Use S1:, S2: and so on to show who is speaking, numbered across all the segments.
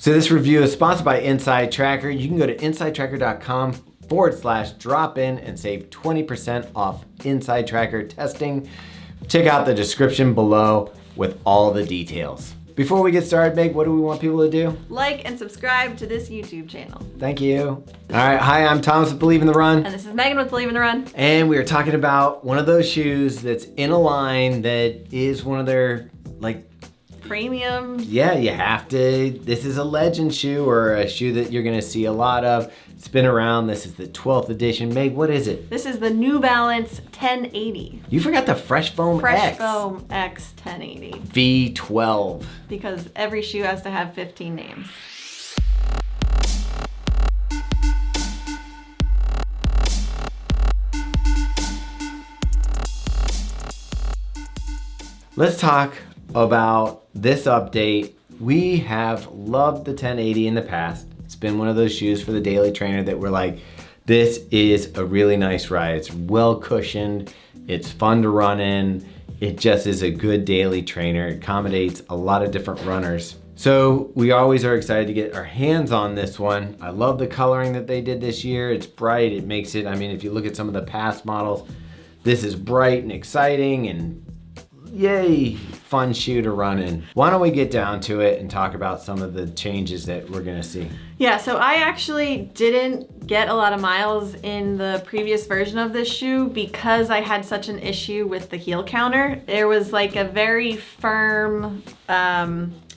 S1: So this review is sponsored by Inside Tracker. You can go to insidetracker.com/drop-in and save 20% off Inside Tracker testing. Check out the description below with all the details. Before we get started, Meg, what do we want people to do?
S2: Like and subscribe to this YouTube channel.
S1: Thank you. All right, hi, I'm Thomas with Believe in the Run.
S2: And this is Megan with Believe in the Run.
S1: And we are talking about one of those shoes that's in a line that is one of their,
S2: premium.
S1: Yeah, you have to. This is a legend shoe or a shoe that you're gonna see a lot of. It's been around. This is the 12th edition. Meg, what is it?
S2: This is the New Balance 1080.
S1: You forgot the Fresh Foam X.
S2: Fresh Foam X 1080.
S1: V12.
S2: Because every shoe has to have 15 names.
S1: Let's talk about this update. We have loved the 1080 in the past. It's been one of those shoes for the daily trainer that we're like, this is a really nice ride. It's well cushioned, it's fun to run in, it just is a good daily trainer. It accommodates a lot of different runners. So we always are excited to get our hands on this one. I love the coloring that they did this year. It's bright, it makes it, I mean, if you look at some of the past models, this is bright and exciting and yay, fun shoe to run in. Why don't we get down to it and talk about some of the changes that we're gonna see.
S2: Yeah, so I actually didn't get a lot of miles in the previous version of this shoe because I had such an issue with the heel counter. There was like a very firm,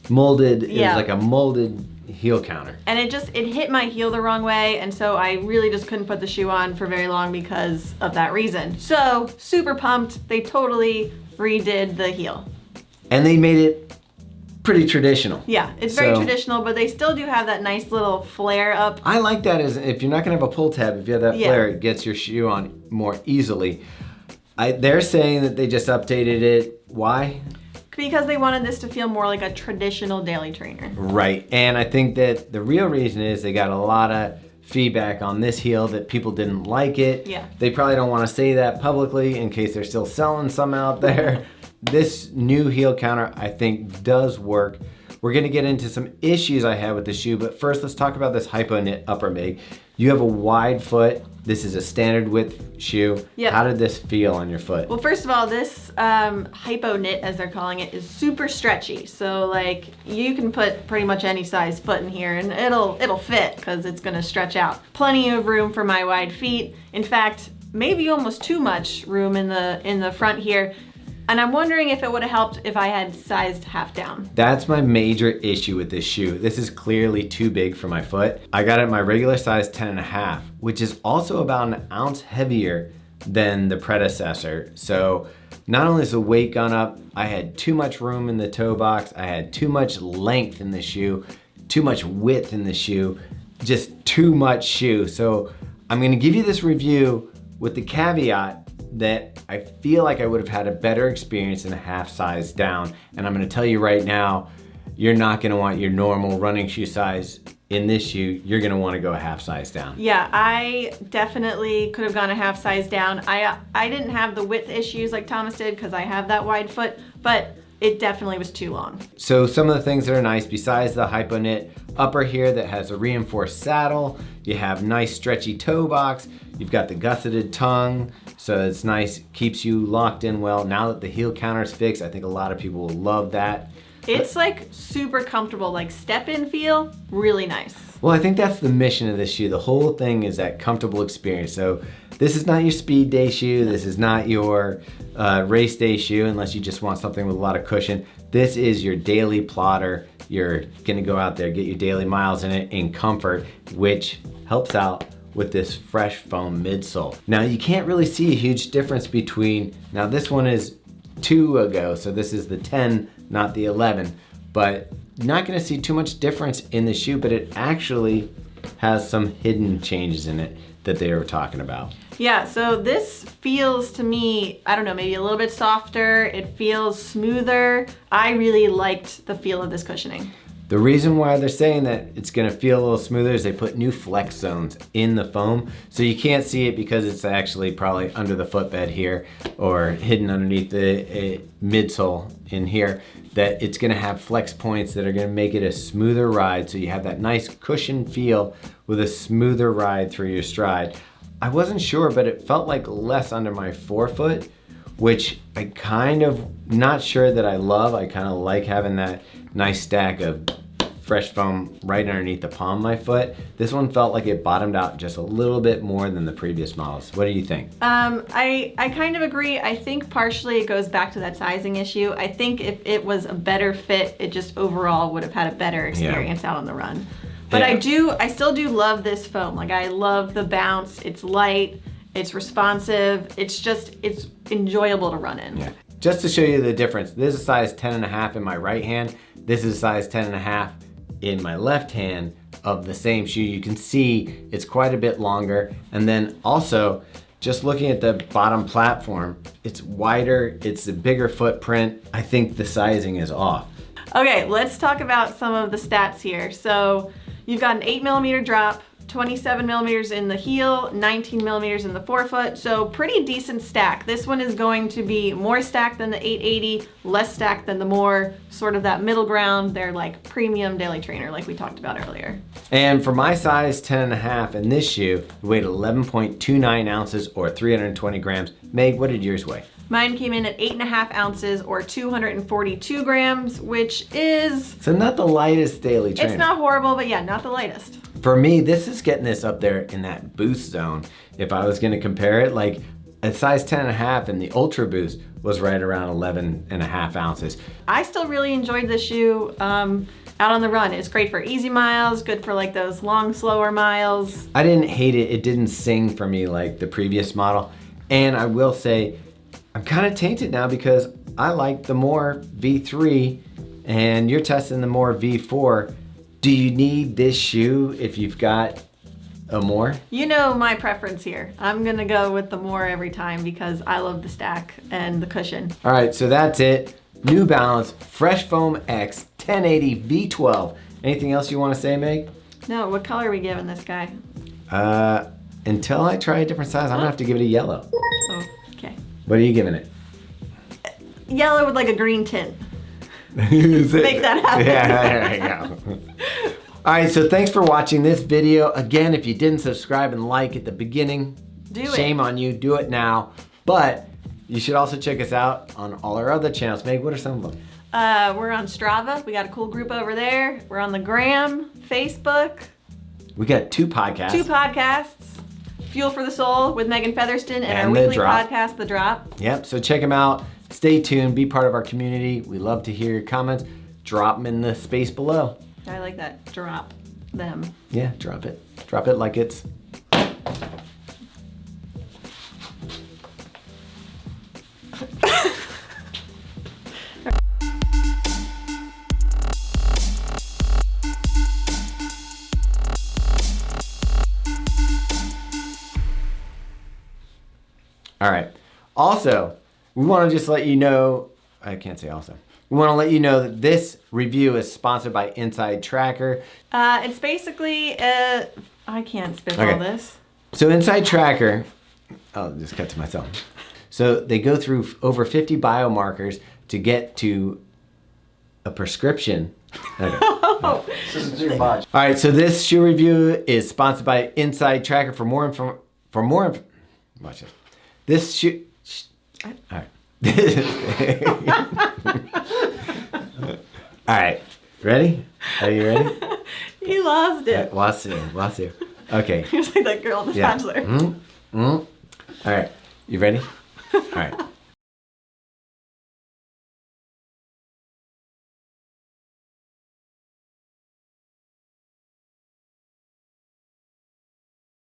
S1: molded,
S2: yeah.
S1: It was like a molded heel counter.
S2: And it hit my heel the wrong way, and so I really just couldn't put the shoe on for very long because of that reason. So, super pumped, they totally redid the heel.
S1: And they made it pretty traditional.
S2: Yeah, it's very traditional, but they still do have that nice little flare up.
S1: I like that as if you're not gonna have a pull tab, if you have that flare, it gets your shoe on more easily. They're saying that they just updated it. Why?
S2: Because they wanted this to feel more like a traditional daily trainer.
S1: Right, and I think that the real reason is they got a lot of feedback on this heel that people didn't like it.
S2: Yeah.
S1: They probably don't want to say that publicly in case they're still selling some out there. This new heel counter, I think, does work. We're gonna get into some issues I had with the shoe, but first let's talk about this hypoknit upper, Meg. You have a wide foot. This is a standard width shoe.
S2: Yep.
S1: How did this feel on your foot?
S2: Well, first of all, this hypoknit, as they're calling it, is super stretchy. So like you can put pretty much any size foot in here and it'll fit because it's gonna stretch out. Plenty of room for my wide feet. In fact, maybe almost too much room in the front here. And I'm wondering if it would have helped if I had sized half down.
S1: That's my major issue with this shoe. This is clearly too big for my foot. I got it my regular size 10.5, which is also about an ounce heavier than the predecessor. So not only is the weight gone up, I had too much room in the toe box, I had too much length in the shoe, too much width in the shoe, just too much shoe. So I'm gonna give you this review with the caveat that I feel like I would have had a better experience in a half size down. And I'm gonna tell you right now, you're not gonna want your normal running shoe size in this shoe. You're gonna wanna go a half size down.
S2: Yeah, I definitely could have gone a half size down. I didn't have the width issues like Thomas did because I have that wide foot, but it definitely was too long.
S1: So some of the things that are nice, besides the hypoknit upper here that has a reinforced saddle, you have nice stretchy toe box, you've got the gusseted tongue, so it's nice, keeps you locked in well. Now that the heel counter's fixed, I think a lot of people will love that.
S2: It's like super comfortable, like step-in feel, really nice.
S1: Well, I think that's the mission of this shoe. The whole thing is that comfortable experience. So this is not your speed day shoe. This is not your race day shoe unless you just want something with a lot of cushion. This is your daily plotter. You're gonna go out there, get your daily miles in it in comfort, which helps out with this Fresh Foam midsole. Now you can't really see a huge difference between, now this one is 2 ago, so this is the 10, not the 11, but you're not gonna see too much difference in the shoe, but it actually has some hidden changes in it that they were talking about.
S2: Yeah, so this feels to me, I don't know, maybe a little bit softer. It feels smoother. I really liked the feel of this cushioning.
S1: The reason why they're saying that it's gonna feel a little smoother is they put new flex zones in the foam. So you can't see it because it's actually probably under the footbed here or hidden underneath the midsole in here, that it's gonna have flex points that are gonna make it a smoother ride. So you have that nice cushion feel with a smoother ride through your stride. I wasn't sure, but it felt like less under my forefoot, which I kind of not sure that I love. I kind of like having that nice stack of fresh foam right underneath the palm of my foot. This one felt like it bottomed out just a little bit more than the previous models. What do you think?
S2: I kind of agree. I think partially it goes back to that sizing issue. I think if it was a better fit, it just overall would have had a better experience out on the run. But I still do love this foam. Like, I love the bounce. It's light, it's responsive. It's enjoyable to run in.
S1: Yeah. Just to show you the difference, this is a size 10.5 in my right hand. This is a size 10.5 in my left hand of the same shoe. You can see it's quite a bit longer. And then also, just looking at the bottom platform, it's wider, it's a bigger footprint. I think the sizing is off.
S2: Okay, let's talk about some of the stats here. So you've got an 8mm drop, 27 millimeters in the heel, 19 millimeters in the forefoot, so pretty decent stack. This one is going to be more stacked than the 880, less stacked than the more sort of that middle ground. They're like premium daily trainer like we talked about earlier.
S1: And for my size 10.5 in this shoe, it weighed 11.29 ounces or 320 grams. Meg, what did yours weigh?
S2: Mine came in at 8.5 ounces or 242 grams, which is...
S1: So not the lightest daily trainer.
S2: It's not horrible, but yeah, not the lightest.
S1: For me, this is getting this up there in that boost zone. If I was gonna compare it, like a size 10.5 and the Ultra Boost was right around 11.5 ounces.
S2: I still really enjoyed this shoe out on the run. It's great for easy miles, good for like those long, slower miles.
S1: I didn't hate it. It didn't sing for me like the previous model. And I will say, I'm kind of tainted now because I like the more V3 and you're testing the more V4. Do you need this shoe if you've got a more?
S2: You know my preference here. I'm gonna go with the more every time because I love the stack and the cushion.
S1: All right, so that's it. New Balance Fresh Foam X 1080 V12. Anything else you want to say, Meg?
S2: No, what color are we giving this guy?
S1: Until I try a different size, I'm gonna have to give it a yellow.
S2: Oh, okay.
S1: What are you giving it?
S2: Yellow with like a green tint.
S1: Make
S2: that happen.
S1: Yeah, there you go. All right, so thanks for watching this video. Again, if you didn't subscribe and like at the beginning, shame on you, do it now. But you should also check us out on all our other channels. Meg, what are some of them?
S2: We're on Strava. We got a cool group over there. We're on the Gram, Facebook.
S1: We got 2 podcasts.
S2: 2 podcasts. Fuel for the Soul with Meaghan Featherston and our weekly podcast, The Drop.
S1: Yep, so check them out. Stay tuned, be part of our community. We love to hear your comments. Drop them in the space below.
S2: I like that, drop them.
S1: Yeah, drop it. Drop it like it's... All right, also, we want to just let you know, I can't say also. We want to let you know that this review is sponsored by Inside Tracker.
S2: It's basically, I can't spitball this.
S1: So Inside Tracker, I'll just cut to myself. So they go through over 50 biomarkers to get to a prescription. Okay.
S3: This is too much.
S1: All right, so this shoe review is sponsored by Inside Tracker. For more watch this. This shoe, all right. All right, ready? Are you ready?
S2: You lost it.
S1: Lost you. Okay.
S2: You're just like that girl in The Bachelor.
S1: All right, you ready? All right.